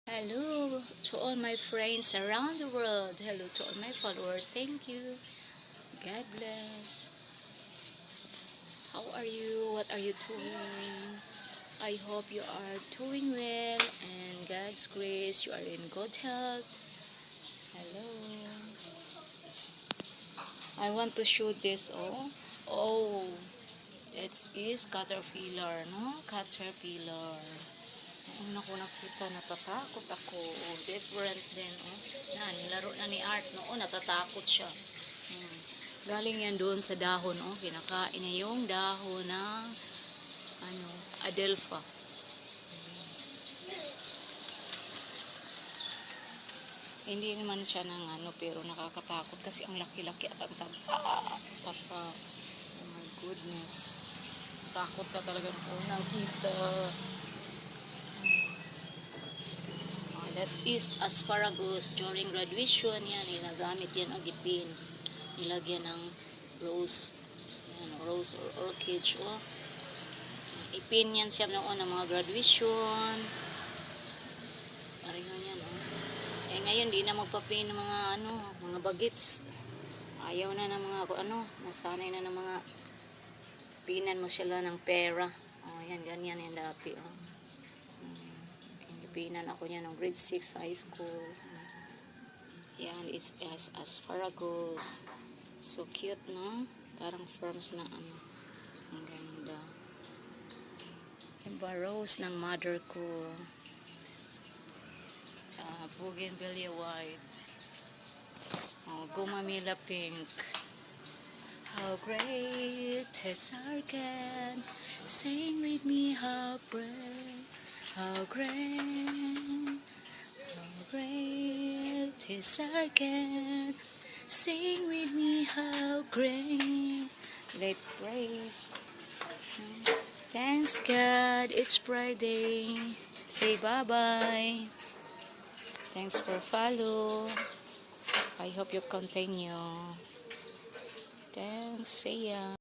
Hello to all my friends around the world. Hello to all my followers. Thank you. God bless. How are you? What are you doing? I hope you are doing well and God's grace you are in good health. Hello. I want to shoot this. Oh, it is caterpillar, no? Caterpillar. Una ko nakita, natatakot ako. Different din. Nilaro na ni Art noon, natatakot siya. Galing yan doon sa dahon. Kinakain niya yung dahon na adelpha. Hindi naman siya pero nakakatakot kasi ang laki-laki at ang tapa. Oh my goodness. Takot ka talaga kung nakita. That is asparagus. During graduation yan, ginagamit yan ang ipin. Nilagyan ng rose. Yan, rose or orchid. Ipin yan siya noon ng mga graduation. Pareho yan. Ngayon, di na magpa-pin ng mga bagets. Ayaw na ng mga, nasanay na ng mga pinan mo sila ng pera. Yan, ganyan yan dati. Pinan ako niya ng grade 6 high school. Yan is asparagus. So cute, no? Parang forms na ang ganda. Yung rose ng mother ko. Bougainvillea white. Gumamila pink. How great is our God. Sing with me how great. How great is our God. Sing with me how great. Let praise. Thanks God, it's Friday. Say bye-bye. Thanks for follow. I hope you continue. Thanks. See ya.